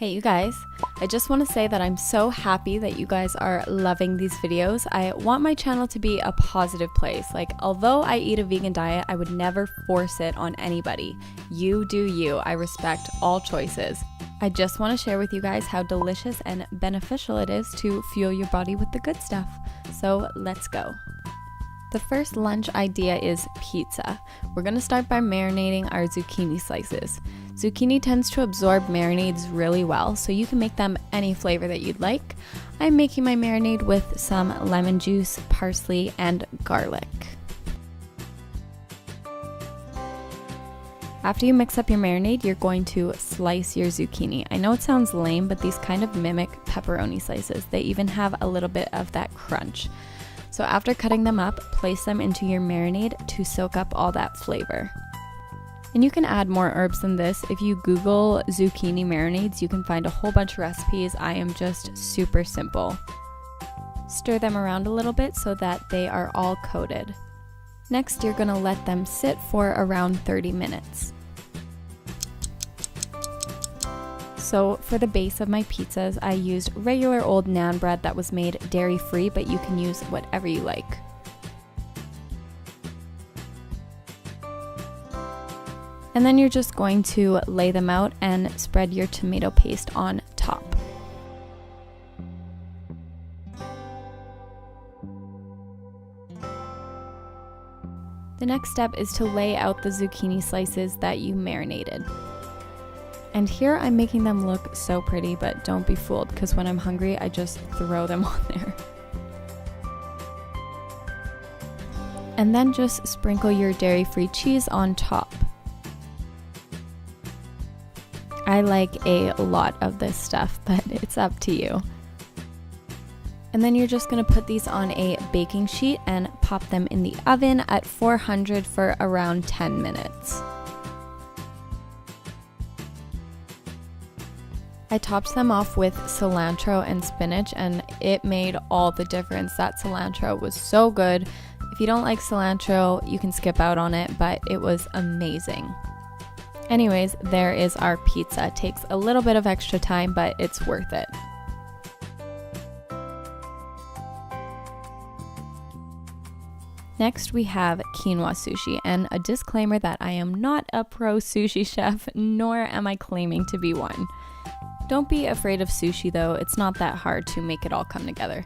Hey you guys, I just want to say that I'm so happy that you guys are loving these videos. I want my channel to be a positive place. Like, although I eat a vegan diet, I would never force it on anybody. You do you. I respect all choices. I just want to share with you guys how delicious and beneficial it is to fuel your body with the good stuff. So let's go. The first lunch idea is pizza. We're going to start by marinating our zucchini slices. Zucchini tends to absorb marinades really well, so you can make them any flavor that you'd like. I'm making my marinade with some lemon juice, parsley, and garlic. After you mix up your marinade, you're going to slice your zucchini. I know it sounds lame, but these kind of mimic pepperoni slices. They even have a little bit of that crunch. So after cutting them up, place them into your marinade to soak up all that flavor. And you can add more herbs than this. If you Google zucchini marinades, you can find a whole bunch of recipes. I am just super simple. Stir them around a little bit so that they are all coated. Next, you're gonna let them sit for around 30 minutes. So for the base of my pizzas, I used regular old naan bread that was made dairy-free, but you can use whatever you like. And then you're just going to lay them out and spread your tomato paste on top. The next step is to lay out the zucchini slices that you marinated. And here I'm making them look so pretty, but don't be fooled, because when I'm hungry, I just throw them on there. And then just sprinkle your dairy-free cheese on top. I like a lot of this stuff, but it's up to you. And then you're just gonna put these on a baking sheet and pop them in the oven at 400 for around 10 minutes. I topped them off with cilantro and spinach, and it made all the difference. That cilantro was so good. If you don't like cilantro, you can skip out on it, but it was amazing. Anyways, there is our pizza. It takes a little bit of extra time, but it's worth it. Next, we have quinoa sushi, and a disclaimer that I am not a pro sushi chef, nor am I claiming to be one. Don't be afraid of sushi though, it's not that hard to make it all come together.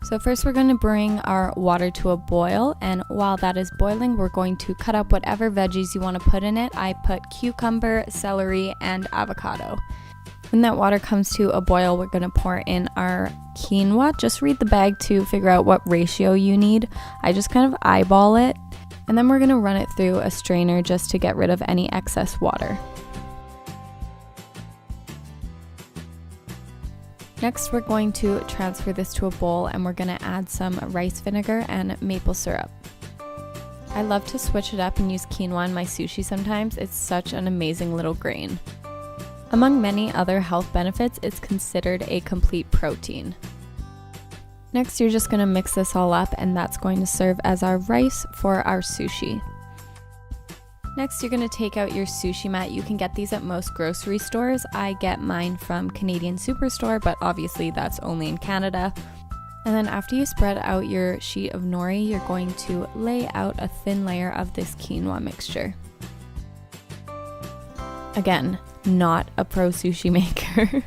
So first we're going to bring our water to a boil, and while that is boiling, we're going to cut up whatever veggies you want to put in it. I put cucumber, celery, and avocado. When that water comes to a boil, we're going to pour in our quinoa. Just read the bag to figure out what ratio you need. I just kind of eyeball it, and then we're going to run it through a strainer just to get rid of any excess water. Next, we're going to transfer this to a bowl, and we're going to add some rice vinegar and maple syrup. I love to switch it up and use quinoa in my sushi sometimes. It's such an amazing little grain. Among many other health benefits, it's considered a complete protein. Next, you're just going to mix this all up, and that's going to serve as our rice for our sushi. Next, you're going to take out your sushi mat. You can get these at most grocery stores. I get mine from Canadian Superstore, but obviously that's only in Canada. And then after you spread out your sheet of nori, you're going to lay out a thin layer of this quinoa mixture. Again, not a pro sushi maker.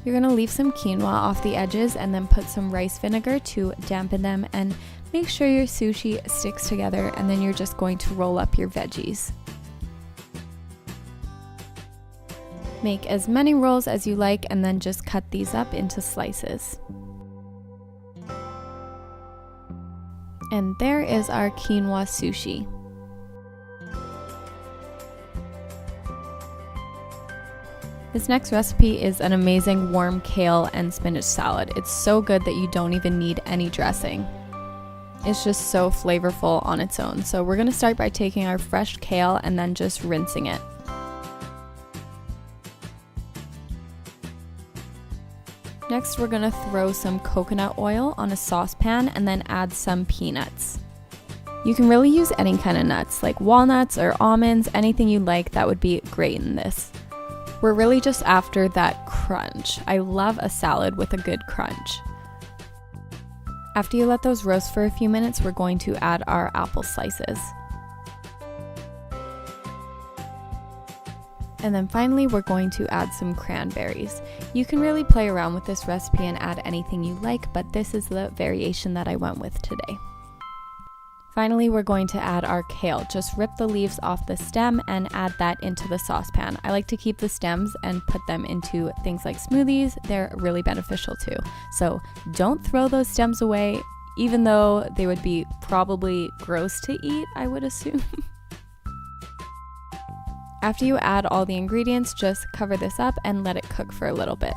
You're going to leave some quinoa off the edges and then put some rice vinegar to dampen them and make sure your sushi sticks together, and then you're just going to roll up your veggies. Make as many rolls as you like, and then just cut these up into slices. And there is our quinoa sushi. This next recipe is an amazing warm kale and spinach salad. It's so good that you don't even need any dressing. It's just so flavorful on its own. So we're going to start by taking our fresh kale and then just rinsing it. Next, we're going to throw some coconut oil on a saucepan and then add some peanuts. You can really use any kind of nuts, like walnuts or almonds, anything you like that would be great in this. We're really just after that crunch. I love a salad with a good crunch. After you let those roast for a few minutes, we're going to add our apple slices. And then finally, we're going to add some cranberries. You can really play around with this recipe and add anything you like, but this is the variation that I went with today. Finally, we're going to add our kale. Just rip the leaves off the stem and add that into the saucepan. I like to keep the stems and put them into things like smoothies. They're really beneficial too. So don't throw those stems away, even though they would be probably gross to eat, I would assume. After you add all the ingredients, just cover this up and let it cook for a little bit.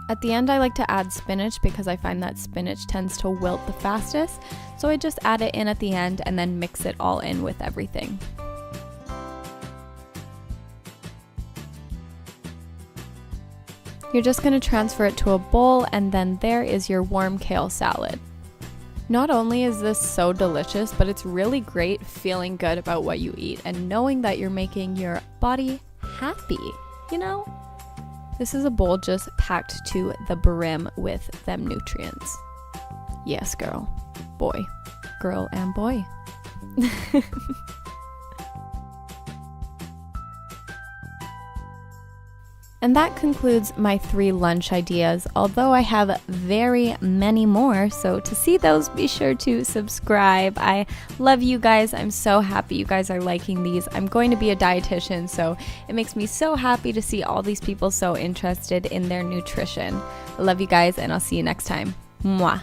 At the end, I like to add spinach because I find that spinach tends to wilt the fastest, so I just add it in at the end and then mix it all in with everything. You're just going to transfer it to a bowl, and then there is your warm kale salad. Not only is this so delicious, but it's really great feeling good about what you eat and knowing that you're making your body happy, you know? This is a bowl just packed to the brim with them nutrients. Yes, girl, boy, girl and boy. And that concludes my 3 lunch ideas, although I have very many more, so to see those, be sure to subscribe. I love you guys. I'm so happy you guys are liking these. I'm going to be a dietitian, so it makes me so happy to see all these people so interested in their nutrition. I love you guys, and I'll see you next time. Mwah.